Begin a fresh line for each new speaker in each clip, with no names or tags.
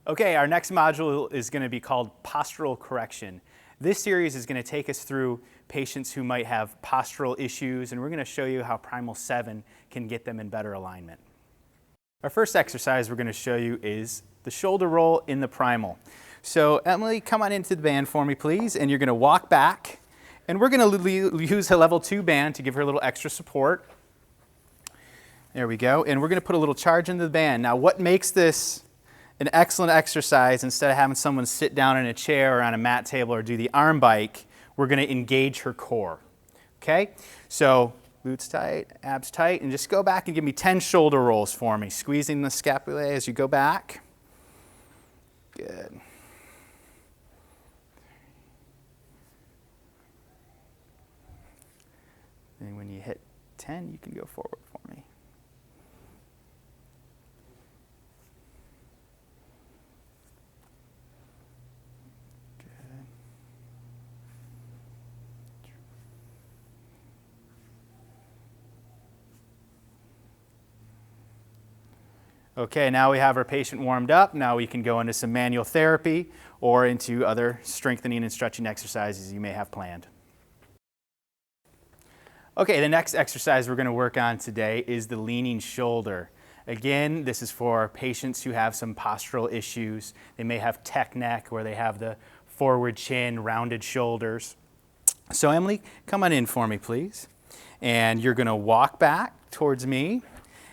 Okay, our next module is going to be called Postural Correction. This series is going to take us through patients who might have postural issues, and we're going to show you how Primal 7 can get them in better alignment. Our first exercise we're going to show you is the shoulder roll in the Primal. So Emily, come on into the band for me, please, and you're going to walk back, and we're going to use a level 2 band to give her a little extra support. There we go, and we're going to put a little charge into the band. Now, what makes this an excellent exercise, instead of having someone sit down in a chair or on a mat table or do the arm bike, we're going to engage her core. Okay? So glutes tight, abs tight, and just go back and give me 10 shoulder rolls for me, squeezing the scapulae as you go back. Good. And when you hit 10, you can go forward for me. Okay, now we have our patient warmed up. Now we can go into some manual therapy or into other strengthening and stretching exercises you may have planned. Okay, the next exercise we're going to work on today is the leaning shoulder. Again, this is for patients who have some postural issues. They may have tech neck, where they have the forward chin, rounded shoulders. So Emily, come on in for me, please. And you're going to walk back towards me.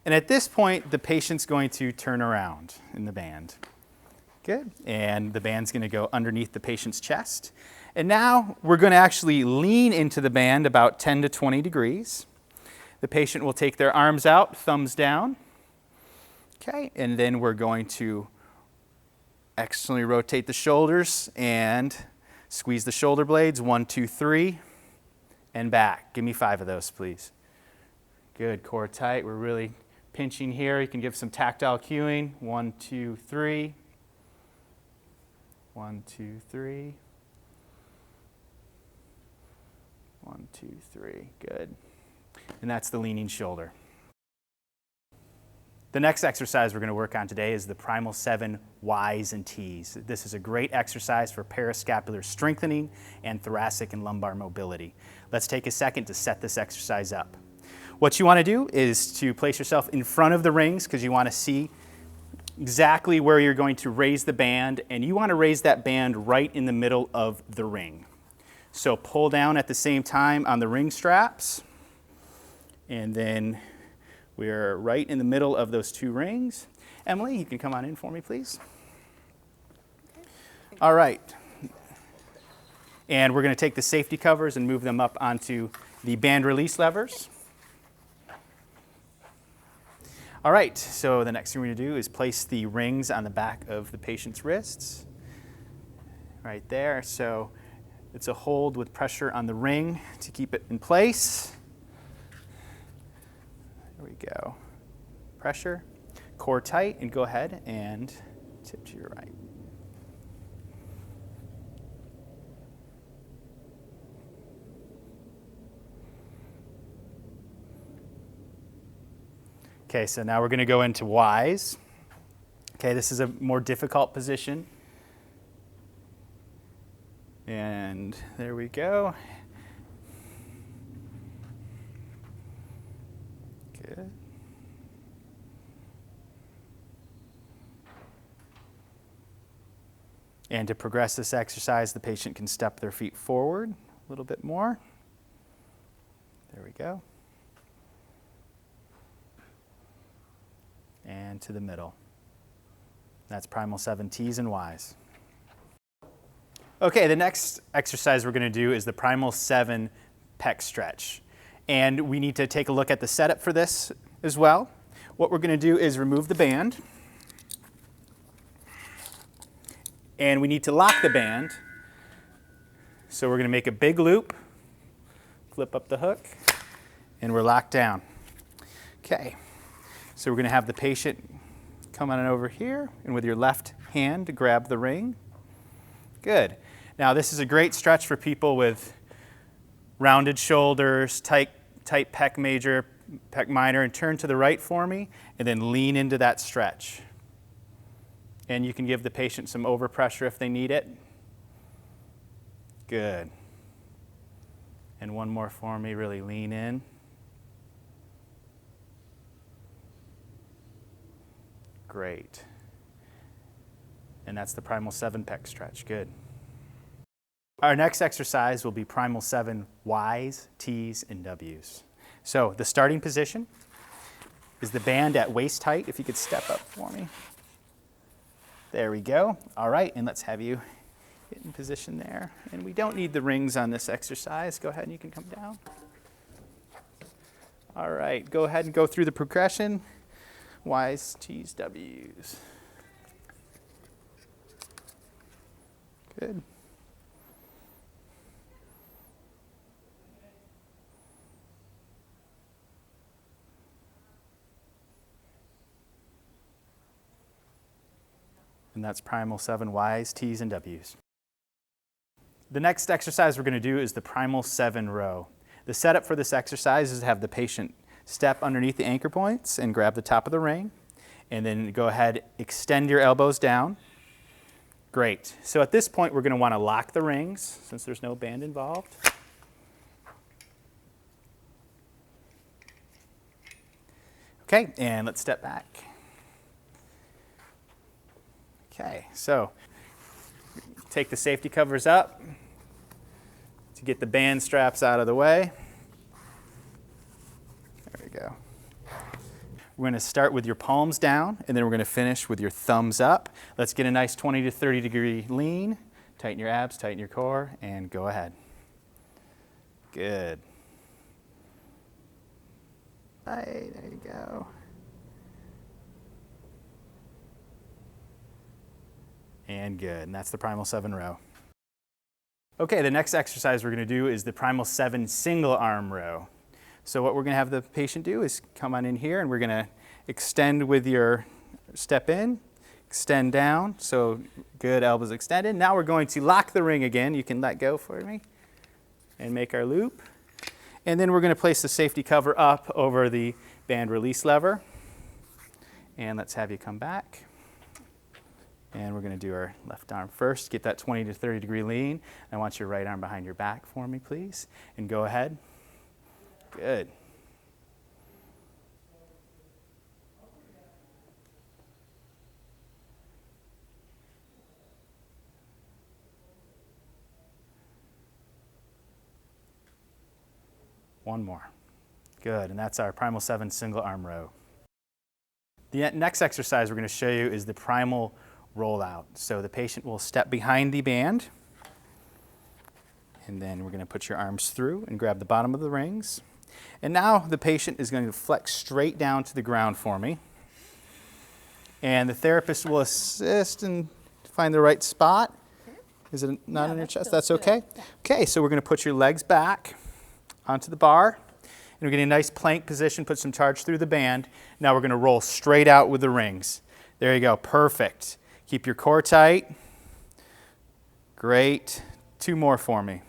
And at this point, the patient's going to turn around in the band. Good. And the band's going to go underneath the patient's chest. And now we're going to actually lean into the band about 10 to 20 degrees. The patient will take their arms out, thumbs down. Okay. And then we're going to externally rotate the shoulders and squeeze the shoulder blades. 1, 2, 3, and back. Give me 5 of those, please. Good. Core tight. We're really pinching here. You can give some tactile cueing. 1, 2, 3. 1, 2, 3. 1, 2, 3. Good. And that's the leaning shoulder. The next exercise we're going to work on today is the Primal 7 Ys and Ts. This is a great exercise for parascapular strengthening and thoracic and lumbar mobility. Let's take a second to set this exercise up. What you want to do is to place yourself in front of the rings, because you want to see exactly where you're going to raise the band, and you want to raise that band right in the middle of the ring. So pull down at the same time on the ring straps, and then we're right in the middle of those 2 rings. Emily, you can come on in for me, please. All right. And we're going to take the safety covers and move them up onto the band release levers. All right, so the next thing we're going to do is place the rings on the back of the patient's wrists. Right there. So it's a hold with pressure on the ring to keep it in place. There we go. Pressure, core tight, and go ahead and tip to your right. Okay, so now we're going to go into Ys. Okay, this is a more difficult position. And there we go. Good. And to progress this exercise, the patient can step their feet forward a little bit more. There we go. And to the middle. That's Primal 7 Ts and Ys. Okay, the next exercise we're going to do is the Primal 7 pec stretch. And we need to take a look at the setup for this as well. What we're going to do is remove the band. And we need to lock the band. So we're going to make a big loop, flip up the hook, and we're locked down. Okay. So we're going to have the patient come on over here, and with your left hand to grab the ring. Good. Now this is a great stretch for people with rounded shoulders, tight pec major, pec minor, and turn to the right for me, and then lean into that stretch. And you can give the patient some overpressure if they need it. Good. And one more for me, really lean in. Great. And that's the Primal 7 pec stretch. Good. Our next exercise will be Primal 7 Ys, Ts, and Ws. So the starting position is the band at waist height. If you could step up for me. There we go. All right, and let's have you get in position there. And we don't need the rings on this exercise. Go ahead and you can come down. All right, go ahead and go through the progression. Ys, Ts, Ws. Good. And that's Primal 7 Ys, Ts, and Ws. The next exercise we're going to do is the Primal 7 row. The setup for this exercise is to have the patient step underneath the anchor points and grab the top of the ring. And then go ahead, extend your elbows down. Great. So at this point, we're going to want to lock the rings since there's no band involved. Okay, and let's step back. Okay, so take the safety covers up to get the band straps out of the way. There we go. We're going to start with your palms down, and then we're going to finish with your thumbs up. Let's get a nice 20 to 30 degree lean. Tighten your abs, tighten your core, and go ahead. Good. Right, there you go. And good, and that's the Primal 7 row. Okay, the next exercise we're going to do is the Primal 7 single arm row. So what we're going to have the patient do is come on in here, and we're going to extend with your step in, extend down, so good, elbows extended. Now we're going to lock the ring again. You can let go for me and make our loop. And then we're going to place the safety cover up over the band release lever. And let's have you come back. And we're going to do our left arm first. Get that 20 to 30 degree lean. I want your right arm behind your back for me, please. And go ahead. Good. One more. Good, and that's our Primal 7 single arm row. The next exercise we're going to show you is the Primal rollout. So the patient will step behind the band, and then we're going to put your arms through and grab the bottom of the rings. And now the patient is going to flex straight down to the ground for me. And the therapist will assist and find the right spot. Is it not in your chest? That's okay? Yeah. Okay, so we're going to put your legs back onto the bar. And we're getting a nice plank position, put some charge through the band. Now we're going to roll straight out with the rings. There you go, perfect. Keep your core tight. Great. 2 more for me.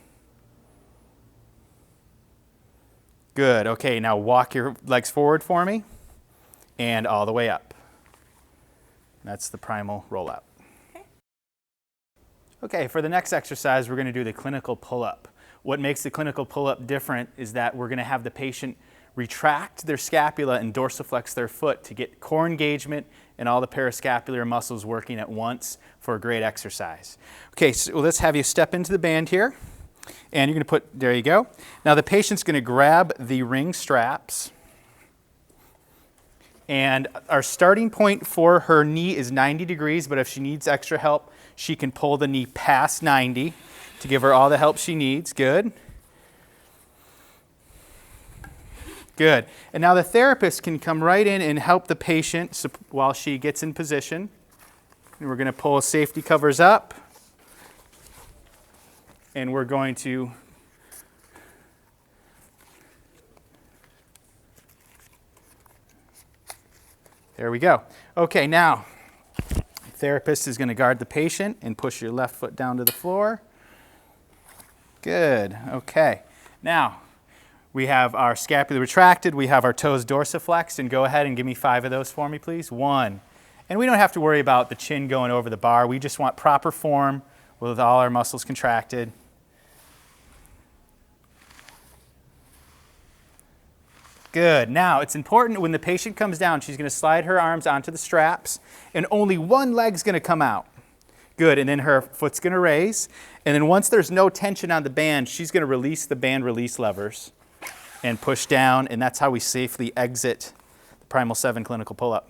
Good, okay, now walk your legs forward for me and all the way up. That's the Primal rollout. Okay, for the next exercise, we're going to do the clinical pull-up. What makes the clinical pull-up different is that we're going to have the patient retract their scapula and dorsiflex their foot to get core engagement and all the parascapular muscles working at once for a great exercise. Okay, so let's have you step into the band here. And you're going to put, there you go. Now the patient's going to grab the ring straps. And our starting point for her knee is 90 degrees, but if she needs extra help, she can pull the knee past 90 to give her all the help she needs. Good. Good. And now the therapist can come right in and help the patient while she gets in position. And we're going to pull safety covers up. And we're going to there we go. Okay, now the therapist is going to guard the patient and push your left foot down to the floor. Good. Okay. Now we have our scapula retracted. We have our toes dorsiflexed. And go ahead and give me 5 of those for me, please. 1 And we don't have to worry about the chin going over the bar. We just want proper form with all our muscles contracted. Good. Now, it's important when the patient comes down, she's going to slide her arms onto the straps, and only one leg's going to come out. Good. And then her foot's going to raise. And then once there's no tension on the band, she's going to release the band release levers and push down, and that's how we safely exit the Primal 7 clinical pull-up.